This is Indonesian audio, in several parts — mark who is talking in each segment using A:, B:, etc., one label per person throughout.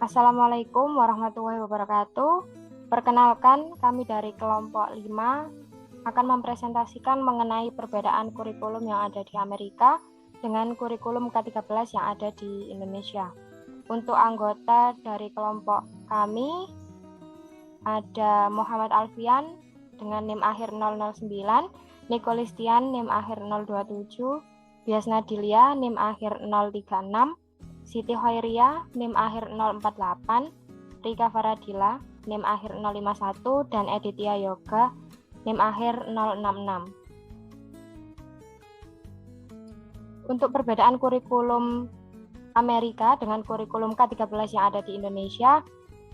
A: Assalamualaikum warahmatullahi wabarakatuh. Perkenalkan, kami dari kelompok 5 akan mempresentasikan mengenai perbedaan kurikulum yang ada di Amerika dengan kurikulum K13 yang ada di Indonesia. Untuk anggota dari kelompok kami ada Muhammad Alfian dengan NIM akhir 009, Niko Listian NIM akhir 027, Bias Nadilia NIM akhir 036, Siti Hoiria NIM akhir 048, Rika Faradila NIM akhir 051, dan Editia Yoga NIM akhir 066. Untuk perbedaan kurikulum Amerika dengan kurikulum K13 yang ada di Indonesia,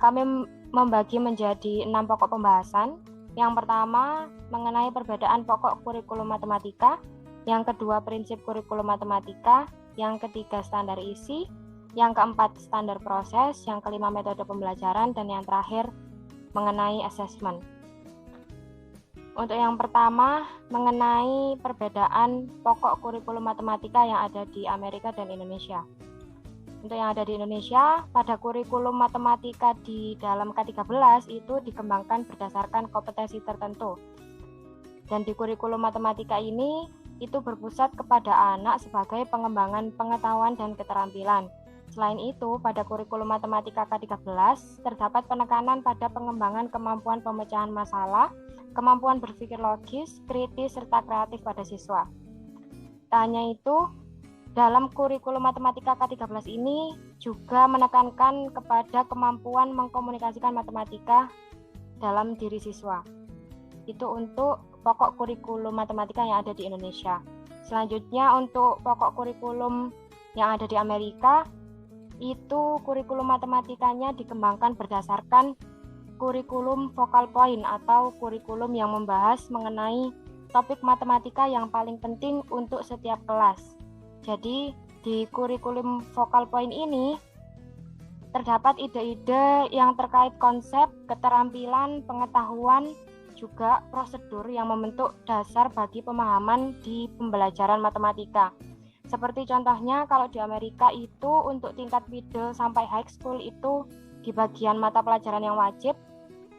A: kami membagi menjadi 6 pokok pembahasan. Yang pertama, mengenai perbedaan pokok kurikulum matematika. Yang kedua, prinsip kurikulum matematika. Yang ketiga, standar isi. Yang keempat, standar proses. Yang kelima, metode pembelajaran. Dan yang terakhir, mengenai asesmen. Untuk yang pertama, mengenai perbedaan pokok kurikulum matematika yang ada di Amerika dan Indonesia. Untuk yang ada di Indonesia, pada kurikulum matematika di dalam K13 itu dikembangkan berdasarkan kompetensi tertentu. Dan di kurikulum matematika ini, itu berpusat kepada anak sebagai pengembangan pengetahuan dan keterampilan. Selain itu, pada kurikulum matematika K13 terdapat penekanan pada pengembangan kemampuan pemecahan masalah, kemampuan berpikir logis, kritis, serta kreatif pada siswa. Tak hanya itu, dalam kurikulum matematika K13 ini juga menekankan kepada kemampuan mengkomunikasikan matematika dalam diri siswa. Itu untuk pokok kurikulum matematika yang ada di Indonesia. Selanjutnya untuk pokok kurikulum yang ada di Amerika, itu kurikulum matematikanya dikembangkan berdasarkan kurikulum focal point atau kurikulum yang membahas mengenai topik matematika yang paling penting untuk setiap kelas. Jadi di kurikulum focal point ini terdapat ide-ide yang terkait konsep, keterampilan, pengetahuan, juga prosedur yang membentuk dasar bagi pemahaman di pembelajaran matematika. Seperti contohnya kalau di Amerika itu untuk tingkat middle sampai high school itu di bagian mata pelajaran yang wajib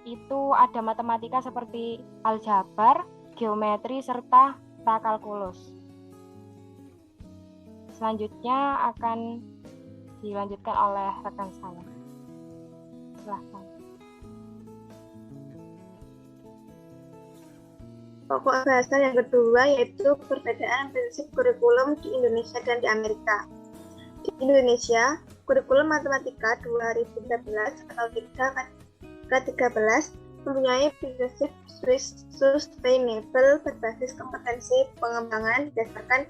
A: itu ada matematika seperti aljabar, geometri, serta prakalkulus. Selanjutnya akan dilanjutkan oleh rekan saya. Silahkan.
B: Pokok bahasan yang kedua yaitu perbedaan prinsip kurikulum di Indonesia dan di Amerika. Di Indonesia, kurikulum matematika 2013 atau K13 mempunyai prinsip sustainable berbasis kompetensi pengembangan berdasarkan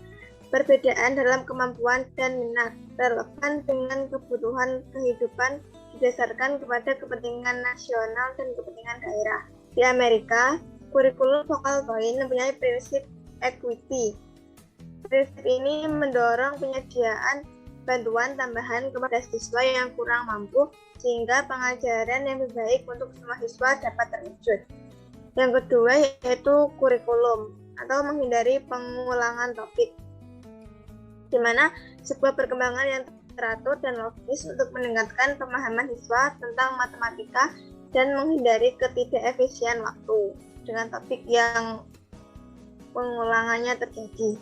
B: perbedaan dalam kemampuan dan minat relevan dengan kebutuhan kehidupan didasarkan kepada kepentingan nasional dan kepentingan daerah. Di Amerika, kurikulum focal point mempunyai prinsip equity. Prinsip ini mendorong penyediaan bantuan tambahan kepada siswa yang kurang mampu sehingga pengajaran yang lebih baik untuk semua siswa dapat terwujud. Yang kedua yaitu kurikulum atau menghindari pengulangan topik, di mana sebuah perkembangan yang teratur dan logis untuk meningkatkan pemahaman siswa tentang matematika dan menghindari ketidakefisien waktu dengan topik yang pengulangannya terjadi.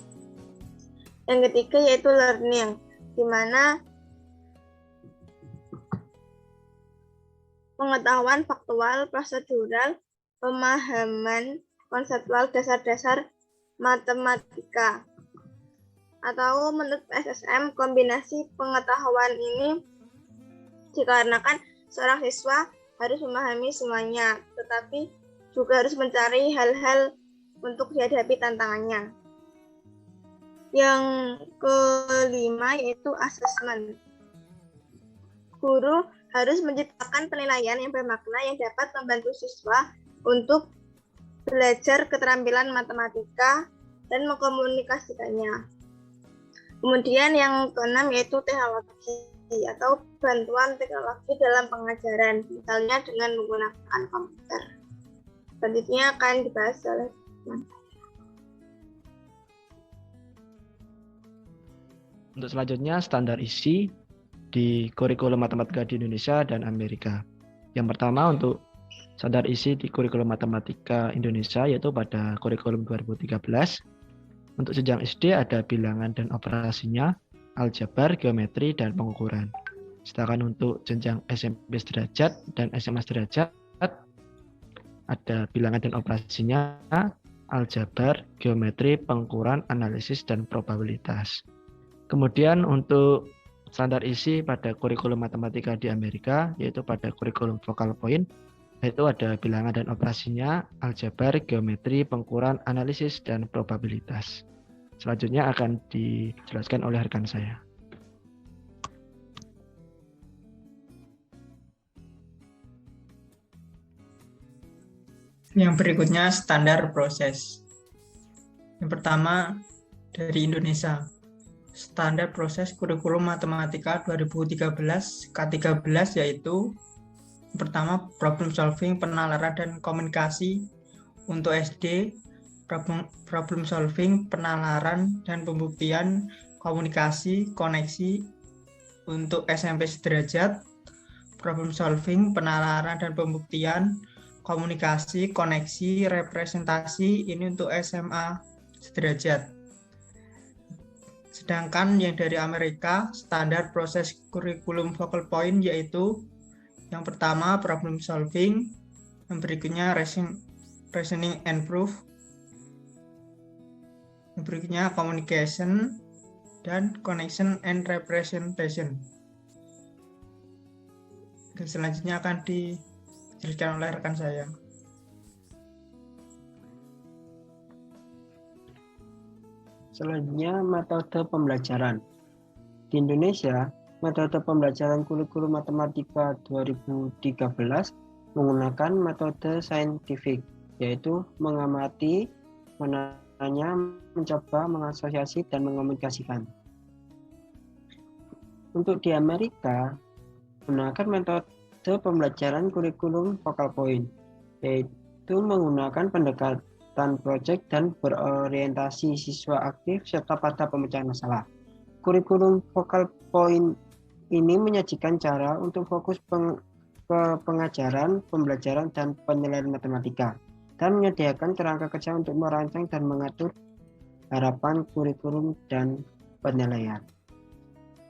B: Yang ketiga yaitu learning, di mana pengetahuan faktual, prosedural, pemahaman konseptual dasar-dasar matematika. Atau menurut SSM, kombinasi pengetahuan ini dikarenakan seorang siswa harus memahami semuanya, tetapi juga harus mencari hal-hal untuk dihadapi tantangannya. Yang kelima yaitu asesmen. Guru harus menciptakan penilaian yang bermakna yang dapat membantu siswa untuk belajar keterampilan matematika dan mengkomunikasikannya. Kemudian yang keenam yaitu teknologi atau bantuan teknologi dalam pengajaran, misalnya dengan menggunakan komputer. Selanjutnya akan dibahas oleh teman.
C: Untuk selanjutnya standar isi. di kurikulum matematika di Indonesia dan Amerika. Yang pertama untuk standar isi di kurikulum matematika Indonesia yaitu pada kurikulum 2013. Untuk jenjang SD ada bilangan dan operasinya, aljabar, geometri, dan pengukuran. Sedangkan untuk jenjang SMP sederajat dan SMA sederajat ada bilangan dan operasinya, aljabar, geometri, pengukuran, analisis, dan probabilitas. Kemudian untuk standar isi pada kurikulum matematika di Amerika, yaitu pada kurikulum focal point, yaitu ada bilangan dan operasinya, aljabar, geometri, pengukuran, analisis, dan probabilitas. Selanjutnya akan dijelaskan oleh rekan saya.
D: Yang berikutnya standar proses. Yang pertama dari Indonesia. Standar proses kurikulum matematika 2013 K13 yaitu yang pertama problem solving, penalaran dan komunikasi. Untuk SD problem solving, penalaran dan pembuktian, komunikasi, koneksi. Untuk SMP sederajat problem solving, penalaran dan pembuktian, komunikasi, koneksi, representasi. Ini untuk SMA sederajat. Sedangkan yang dari Amerika, standar proses kurikulum focal point yaitu yang pertama problem solving, yang berikutnya reasoning and proof, yang berikutnya communication, dan connection and representation. Dan selanjutnya akan dijelaskan oleh rekan saya.
E: Selanjutnya, metode pembelajaran. Di Indonesia, metode pembelajaran kurikulum matematika 2013 menggunakan metode saintifik, yaitu mengamati, menanya, mencoba, mengasosiasi, dan mengomunikasikan. Untuk di Amerika, menggunakan metode pembelajaran kurikulum focal point, yaitu menggunakan pendekatan project dan berorientasi siswa aktif serta pada pemecahan masalah. Kurikulum focal point ini menyajikan cara untuk fokus pengajaran, pembelajaran, dan penilaian matematika dan menyediakan kerangka kerja untuk merancang dan mengatur harapan kurikulum dan penilaian.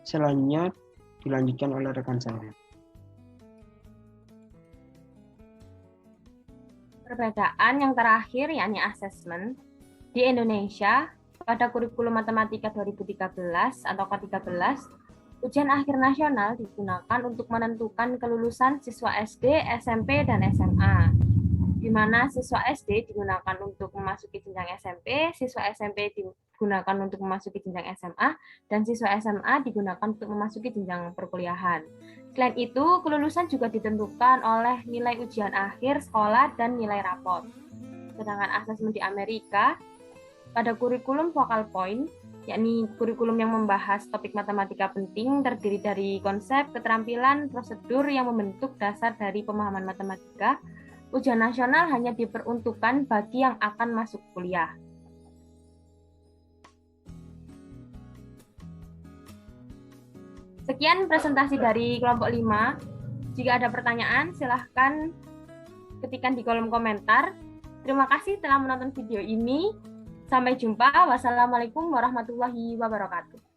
E: Selanjutnya dilanjutkan oleh rekan saya.
A: Perbedaan yang terakhir yakni asesmen. Di Indonesia, pada kurikulum matematika 2013 atau K13, ujian akhir nasional digunakan untuk menentukan kelulusan siswa SD, SMP, dan SMA. Di mana siswa SD digunakan untuk memasuki jenjang SMP, siswa SMP digunakan untuk memasuki jenjang SMA, dan siswa SMA digunakan untuk memasuki jenjang perkuliahan. Selain itu, kelulusan juga ditentukan oleh nilai ujian akhir sekolah dan nilai rapot. Sedangkan asesmen di Amerika, pada kurikulum focal point, yakni kurikulum yang membahas topik matematika penting, terdiri dari konsep, keterampilan, prosedur yang membentuk dasar dari pemahaman matematika, ujian nasional hanya diperuntukkan bagi yang akan masuk kuliah. Sekian presentasi dari kelompok 5. Jika ada pertanyaan, silahkan ketikkan di kolom komentar. Terima kasih telah menonton video ini. Sampai jumpa. Wassalamualaikum warahmatullahi wabarakatuh.